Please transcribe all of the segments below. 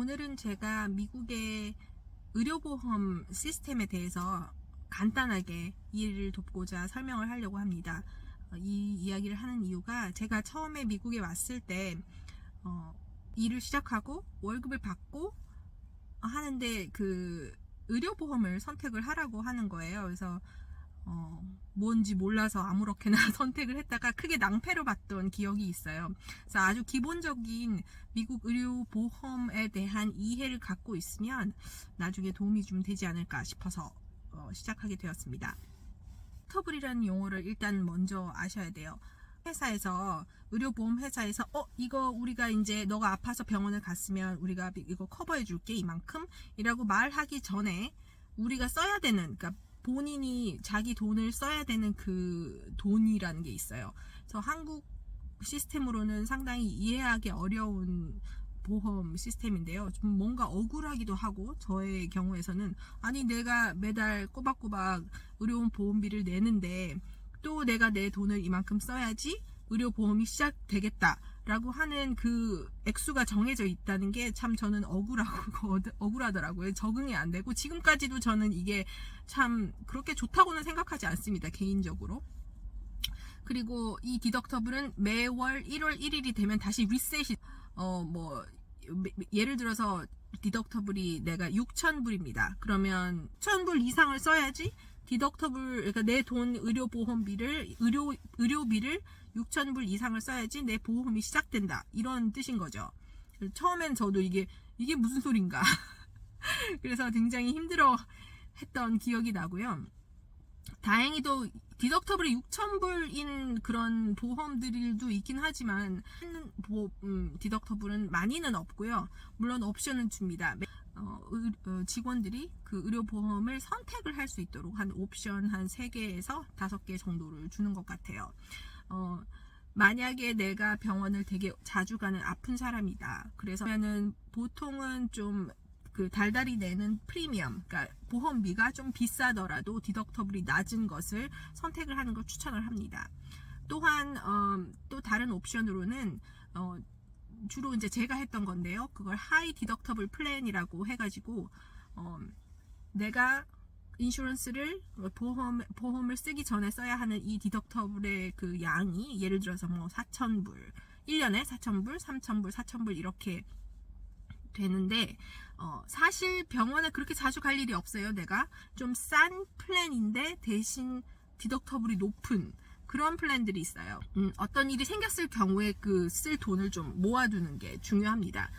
오늘은 제가 미국의 의료보험 시스템에 대해서 간단하게 이해를 돕고자 설명을 하려고 합니다. 이 이야기를 하는 이유가 제가 처음에 미국에 왔을 때 일을 시작하고 월급을 받고 하는데 그 의료보험을 선택을 하라고 하는 거예요. 그래서 뭔지 몰라서 아무렇게나 선택을 했다가 크게 낭패를 봤던 기억이 있어요. 그래서 아주 기본적인 미국 의료보험에 대한 이해를 갖고 있으면 나중에 도움이 좀 되지 않을까 싶어서 시작하게 되었습니다. 디덕터블이라는 용어를 일단 먼저 아셔야 돼요. 회사에서 의료보험 회사에서 이거 우리가 이제 너가 아파서 병원을 갔으면 우리가 이거 커버해 줄게 이만큼 이라고 말하기 전에 우리가 써야 되는, 그러니까 본인이 자기 돈을 써야 되는 그 돈이라는 게 있어요. 그래서 한국 시스템으로는 상당히 이해하기 어려운 보험 시스템인데요. 좀 뭔가 억울하기도 하고, 저의 경우에서는 아니 내가 매달 꼬박꼬박 의료보험비를 내는데 또 내가 내 돈을 이만큼 써야지 의료보험이 시작되겠다 라고 하는 그 액수가 정해져 있다는 게 참 저는 억울하더라고요. 적응이 안 되고 지금까지도 저는 이게 참 그렇게 좋다고는 생각하지 않습니다, 개인적으로. 그리고 이 디덕터블은 매월 1월 1일이 되면 다시 리셋이 예를 들어서 디덕터블이 내가 6,000불입니다. 그러면 1,000불 이상을 써야지 디덕터블, 그러니까 내 돈 의료보험비를 의료비를 6,000불 이상을 써야지 내 보험이 시작된다, 이런 뜻인 거죠. 처음엔 저도 이게 무슨 소린가 그래서 굉장히 힘들어 했던 기억이 나고요. 다행히도 디덕터블이 6,000불인 그런 보험들도 있긴 하지만 디덕터블은 많이는 없고요. 물론 옵션은 줍니다. 직원들이 그 의료보험을 선택을 할 수 있도록 한 옵션 한 3개에서 5개 정도를 주는 것 같아요. 만약에 내가 병원을 되게 자주 가는 아픈 사람이다. 그래서 보통은 좀 그 달달이 내는 프리미엄, 그러니까 보험비가 좀 비싸더라도 디덕터블이 낮은 것을 선택을 하는 걸 추천을 합니다. 또한 또 다른 옵션으로는 주로 이제 제가 했던 건데요. 그걸 하이 디덕터블 플랜이라고 해가지고 내가 인슈런스를 보험을 쓰기 전에 써야 하는 이 디덕터블의 그 양이 예를 들어서 4,000불, 1년에 4,000불, 3,000불, 4,000불 이렇게 되는데 사실 병원에 그렇게 자주 갈 일이 없어요. 내가 좀 싼 플랜인데 대신 디덕터블이 높은 그런 플랜들이 있어요. 어떤 일이 생겼을 경우에 그 쓸 돈을 좀 모아두는 게 중요합니다.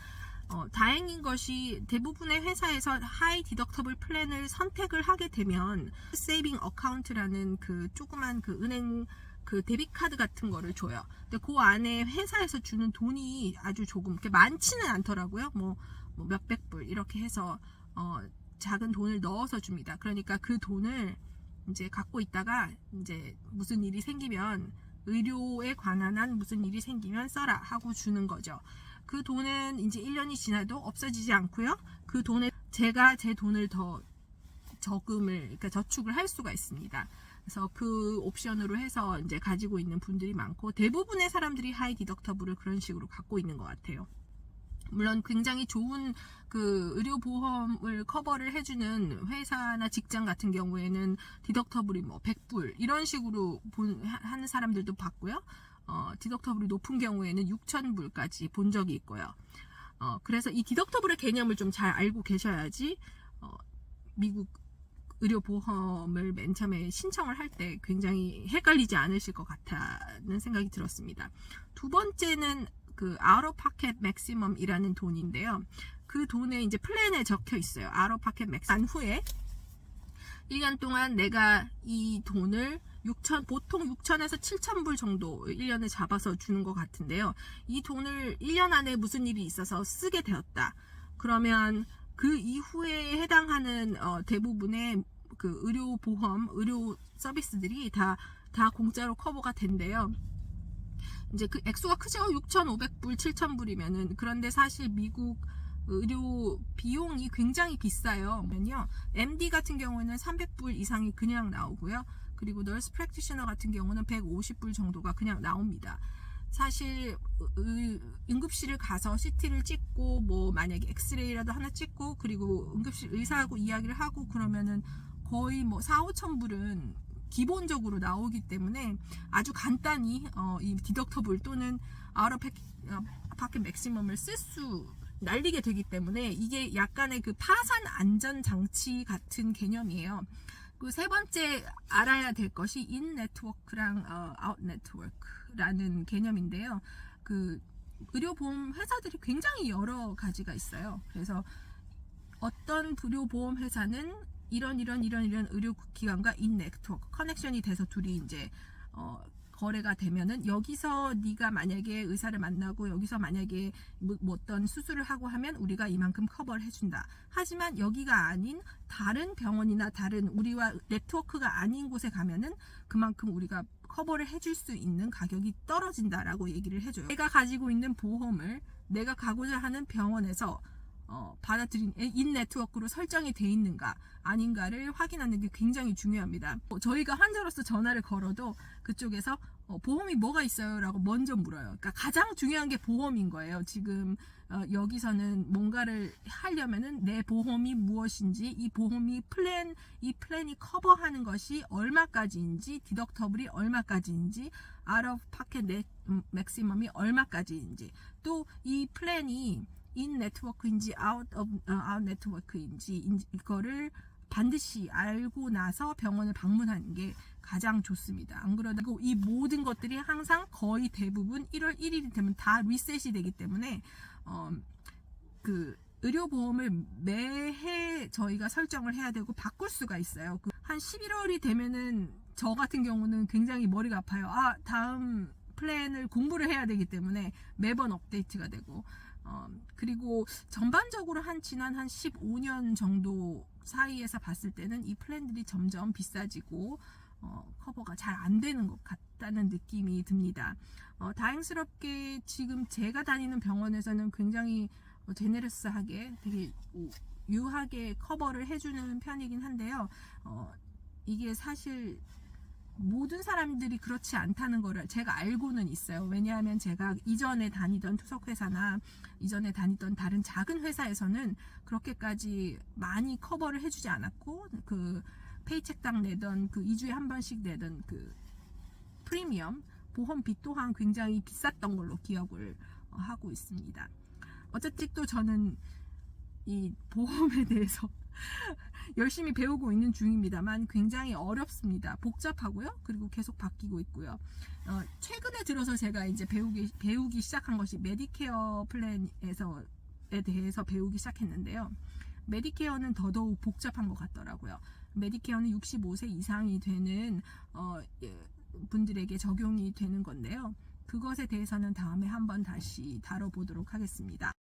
다행인 것이 대부분의 회사에서 하이 디덕터블 플랜을 선택을 하게 되면 세이빙 어카운트라는 그 조그만 그 은행 그 데비카드 같은 거를 줘요. 근데 그 안에 회사에서 주는 돈이 아주 조금 이렇게 많지는 않더라고요. 몇백 불 이렇게 해서 작은 돈을 넣어서 줍니다. 그러니까 그 돈을 이제 갖고 있다가 이제 무슨 일이 생기면 의료에 관한 한 무슨 일이 생기면 써라 하고 주는 거죠. 그 돈은 이제 1년이 지나도 없어지지 않고요. 그 돈에 제가 제 돈을 더 그러니까 저축을 할 수가 있습니다. 그래서 그 옵션으로 해서 이제 가지고 있는 분들이 많고 대부분의 사람들이 하이 디덕터블을 그런 식으로 갖고 있는 것 같아요. 물론 굉장히 좋은 그 의료보험을 커버를 해주는 회사나 직장 같은 경우에는 디덕터블이 100불 이런 식으로 하는 사람들도 봤고요. 디덕터블이 높은 경우에는 6,000불까지 본 적이 있고요. 그래서 이 디덕터블의 개념을 좀 잘 알고 계셔야지 미국 의료보험을 맨 처음에 신청을 할 때 굉장히 헷갈리지 않으실 것 같다는 생각이 들었습니다. 두 번째는 그 out of pocket maximum이라는 돈인데요. 그 돈에 이제 플랜에 적혀 있어요. out of pocket maximum 후에 1년 동안 내가 이 돈을 보통 6,000에서 7,000불 정도 1년에 잡아서 주는 것 같은데요. 이 돈을 1년 안에 무슨 일이 있어서 쓰게 되었다. 그러면 그 이후에 해당하는 대부분의 그 의료 서비스들이 다 공짜로 커버가 된대요. 이제 그 액수가 크죠. 6,500불, 7,000불이면은. 그런데 사실 미국 의료 비용이 굉장히 비싸요. MD 같은 경우에는 300불 이상이 그냥 나오고요. 그리고 널스 프랙티셔너 같은 경우는 150불 정도가 그냥 나옵니다. 사실 응급실을 가서 CT를 찍고 찍고 뭐 만약에 엑스레이라도 하나 찍고 그리고 응급실 의사하고 이야기를 하고 그러면은 거의 뭐 4-5천 불은 기본적으로 나오기 때문에 아주 간단히 이 디덕터블 또는 아웃 파켓 맥시멈을 쓸 수 날리게 되기 때문에 이게 약간의 그 파산 안전 장치 같은 개념이에요. 그 세 번째 알아야 될 것이 인 네트워크랑 아웃 네트워크라는 개념인데요. 그 의료보험 회사들이 굉장히 여러 가지가 있어요. 그래서 어떤 의료보험 회사는 이런 의료기관과 인 네트워크 커넥션이 돼서 둘이 이제 거래가 되면은 여기서 네가 만약에 의사를 만나고 여기서 만약에 뭐 어떤 수술을 하고 하면 우리가 이만큼 커버를 해준다. 하지만 여기가 아닌 다른 병원이나 다른 우리와 네트워크가 아닌 곳에 가면은 그만큼 우리가 커버를 해줄 수 있는 가격이 떨어진다라고 얘기를 해줘요. 내가 가지고 있는 보험을 내가 가고자 하는 병원에서 받아들인 인 네트워크로 설정이 돼 있는가 아닌가를 확인하는 게 굉장히 중요합니다. 저희가 환자로서 전화를 걸어도 그쪽에서 보험이 뭐가 있어요? 라고 먼저 물어요. 그러니까 가장 중요한 게 보험인 거예요. 지금 여기서는 뭔가를 하려면은 내 보험이 무엇인지 이 플랜이 커버하는 것이 얼마까지인지 디덕터블이 얼마까지인지 아웃 오브 파켓 맥시멈이 얼마까지인지 또 이 플랜이 인 네트워크인지 아웃 네트워크인지 이거를 반드시 알고 나서 병원을 방문하는 게 가장 좋습니다. 안 그러고 이 모든 것들이 항상 거의 대부분 1월 1일이 되면 다 리셋이 되기 때문에 그 의료보험을 매해 저희가 설정을 해야 되고 바꿀 수가 있어요. 한 11월이 되면은 저 같은 경우는 굉장히 머리가 아파요. 다음 플랜을 공부를 해야 되기 때문에 매번 업데이트가 되고 그리고 전반적으로 지난 한 15년 정도 사이에서 봤을 때는 이 플랜들이 점점 비싸지고 커버가 잘 안 되는 것 같다는 느낌이 듭니다. 다행스럽게 지금 제가 다니는 병원에서는 굉장히 제네러스하게 되게 유하게 커버를 해주는 편이긴 한데요. 이게 사실 모든 사람들이 그렇지 않다는 거를 제가 알고는 있어요. 왜냐하면 제가 이전에 다니던 투석회사나 이전에 다니던 다른 작은 회사에서는 그렇게까지 많이 커버를 해주지 않았고 그 페이첵당 내던 그 2주에 한 번씩 내던 그 프리미엄 보험비 또한 굉장히 비쌌던 걸로 기억을 하고 있습니다. 어쨌든 또 저는 이 보험에 대해서 열심히 배우고 있는 중입니다만 굉장히 어렵습니다. 복잡하고요. 그리고 계속 바뀌고 있고요. 최근에 들어서 제가 이제 배우기 시작한 것이 메디케어 플랜에 대해서 배우기 시작했는데요. 메디케어는 더더욱 복잡한 것 같더라고요. 메디케어는 65세 이상이 되는 분들에게 적용이 되는 건데요. 그것에 대해서는 다음에 한번 다시 다뤄보도록 하겠습니다.